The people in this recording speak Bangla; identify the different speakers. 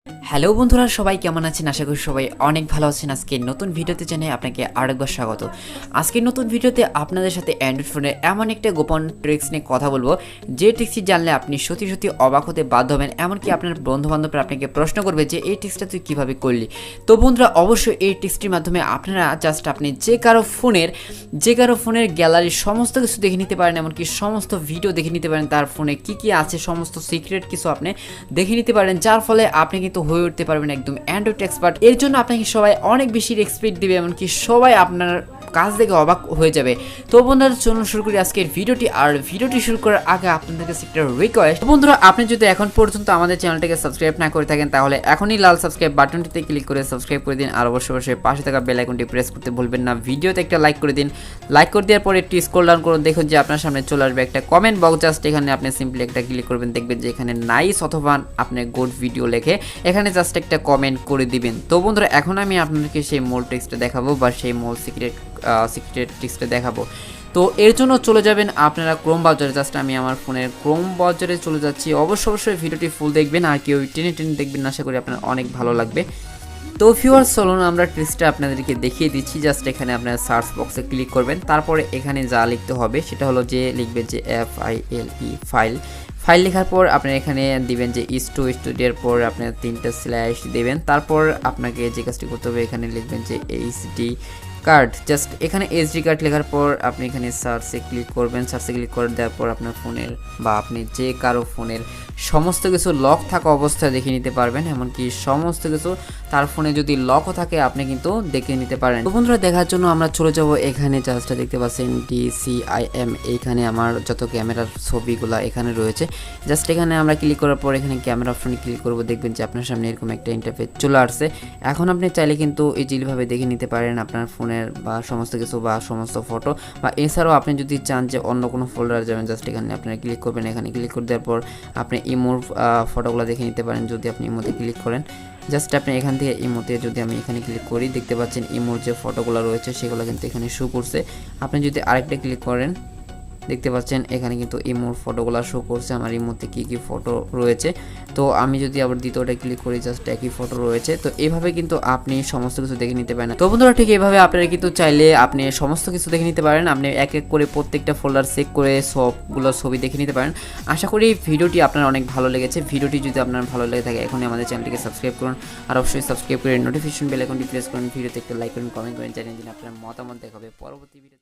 Speaker 1: হ্যালো বন্ধুরা, সবাই কেমন আছেন? আশা করি সবাই অনেক ভালো আছেন। আজকে নতুন ভিডিওতে জানাই আপনাকে আরেকবার স্বাগত। আজকের নতুন ভিডিওতে আপনাদের সাথে অ্যান্ড্রয়েড ফোনের এমন একটা গোপন ট্রিক্স নিয়ে কথা বলবো, যে ট্রিক্সটি জানলে আপনি সত্যি সত্যি অবাক হতে বাধ্য হবেন। এমনকি আপনার বন্ধুবান্ধবরা আপনাকে প্রশ্ন করবে যে এই ট্রিক্সটা তুই কীভাবে করলি। তো বন্ধুরা, অবশ্যই এই ট্রিক্সটির মাধ্যমে আপনারা জাস্ট আপনি যে কারো ফোনের গ্যালারির সমস্ত কিছু দেখে নিতে পারেন, এমনকি সমস্ত ভিডিও দেখে নিতে পারেন, তার ফোনে কী আছে সমস্ত সিক্রেট কিছু আপনি দেখে নিতে পারেন, যার ফলে আপনি কিন্তু হয়ে উঠতে পারবেন একদম অ্যান্ড্রয়েড এক্সপার্ট। এর জন্য আপনাকে সবাই অনেক বেশি রেসপেক্ট দিবে, এমনকি সবাই আপনার কাজ দেখে অবাক হয়ে যাবে। তো বন্ধুরা, চলুন শুরু করি আজকের ভিডিওটি। আর ভিডিওটি শুরু করার আগে আপনাদের কাছে একটা রিকোয়েস্ট, বন্ধুরা, আপনি যদি এখন পর্যন্ত আমাদের চ্যানেলটাকে সাবস্ক্রাইব না করে থাকেন তাহলে এখনই লাল সাবস্ক্রাইব বাটনটিতে ক্লিক করে সাবস্ক্রাইব করে দিন। আর অবশ্যই পাশে থাকা বেল আইকনটি প্রেস করতে ভুলবেন না। ভিডিওতে একটা লাইক করে দিন। লাইক করে দেওয়ার পরে একটু স্ক্রল ডাউন করুন, দেখুন যে আপনার সামনে চলে আসবে একটা কমেন্ট বক্স। জাস্ট এখানে আপনি সিম্পলি একটা ক্লিক করবেন, দেখবেন যে এখানে নাইস অথবা আপনি গুড ভিডিও লেখে এখানে জাস্ট একটা কমেন্ট করে দিবেন। তো বন্ধুরা, এখন আমি আপনাদেরকে সেই মূল টেক্সটটা দেখাবো বা সেই মূল সিক্রেট ট্রিক্সটা দেখাবো। তো এর জন্য চলে যাবেন আপনারা ক্রোম ব্রাউজারে। জাস্ট আমি আমার ফোনের ক্রোম ব্রাউজারে চলে যাচ্ছি। অবশ্যই ভিডিওটি ফুল দেখবেন আর কেউ টেনে দেখবেন, আশা করি আপনার অনেক ভালো লাগবে। তো ভিউয়ার্স, চলুন আমরা ট্রিক্সটা আপনাদেরকে দেখিয়ে দিচ্ছি। জাস্ট এখানে আপনারা সার্চ বক্সে ক্লিক করবেন, তারপরে এখানে যা লিখতে হবে সেটা হলো যে লিখবেন যে ফাইল লেখার পর আপনার এখানে দিবেন যে স্টুডিওর পর আপনার 3টা স্ল্যাশ দেবেন। তারপর আপনাকে যে কাজটি করতে হবে এখানে লিখবেন যে এইচডি কার্ড। জাস্ট এখানে এইচডি কার্ড লেখার পর আপনি এখানে সার্চে ক্লিক করবেন। সার্চে ক্লিক করে দেওয়ার পর আপনার ফোনের বা আপনি যে কারো ফোনের সমস্ত কিছু লক থাকা অবস্থায় দেখে নিতে পারবেন, এমনকি সমস্ত কিছু তার ফোনে যদি লকও থাকে আপনি কিন্তু দেখে নিতে পারেন। তো বন্ধুরা, দেখার জন্য আমরা চলে যাব এখানে। জাস্টটা দেখতে পাচ্ছেন DCIM, এইখানে আমার যত ক্যামেরার ছবিগুলো এখানে রয়েছে। জাস্ট এখানে আমরা ক্লিক করার পর এখানে ক্যামেরা অপশনে ক্লিক করব, দেখবেন যে আপনার সামনে এরকম একটা ইন্টারফেস চলে আসছে। এখন আপনি চাইলে কিন্তু ইজিলিভাবে দেখে নিতে পারেন আপনার ফোনের বা সমস্ত কিছু বা সমস্ত ফটো, বা এছাড়াও আপনি যদি চান যে অন্য কোনো ফোল্ডারে যাবেন, জাস্ট এখানে আপনারা ক্লিক করবেন। এখানে ক্লিক করে দেওয়ার পর আপনি ইমোর ফটোগুলো দেখে নিতে পারেন যদি আপনি ইমোতে ক্লিক করেন। জাস্ট আপনি এখান থেকে ইমোতে যদি আমি এখানে ক্লিক করি, দেখতে পাচ্ছেন ইমোর যে ফটোগুলো রয়েছে সেগুলো কিন্তু এখানে শো করছে। আপনি যদি আরেকটা ক্লিক করেন, দেখতে পাচ্ছেন এখানে কিন্তু ইমোর ফটোগুলো শো করছে আমার ইমোতে কী ফটো রয়েছে। তো আমি যদি আবার দ্বিতীয়টা ক্লিক করি, জাস্ট একই ফটো রয়েছে। তো এইভাবে কিন্তু আপনি সমস্ত কিছু দেখে নিতে পারেন। তো বন্ধুরা, ঠিক এইভাবে আপনারা কিন্তু চাইলে আপনি সমস্ত কিছু দেখে নিতে পারেন। আপনি এক এক করে প্রত্যেকটা ফোল্ডার চেক করে সবগুলো ছবি দেখে নিতে পারেন। আশা করি ভিডিওটি আপনার অনেক ভালো লেগেছে। ভিডিওটি যদি আপনার ভালো লেগে থাকে এখনই আমাদের চ্যানেলটিকে সাবস্ক্রাইব করুন। আর অবশ্যই সাবস্ক্রাইব করে নোটিফিকেশন বেল আইকনটি প্রেস করুন। ভিডিওতে একটা লাইক করুন, কমেন্ট করেন, জানিয়ে দিন আপনার মতামত। দেখাবে পরবর্তী ভিডিওতে।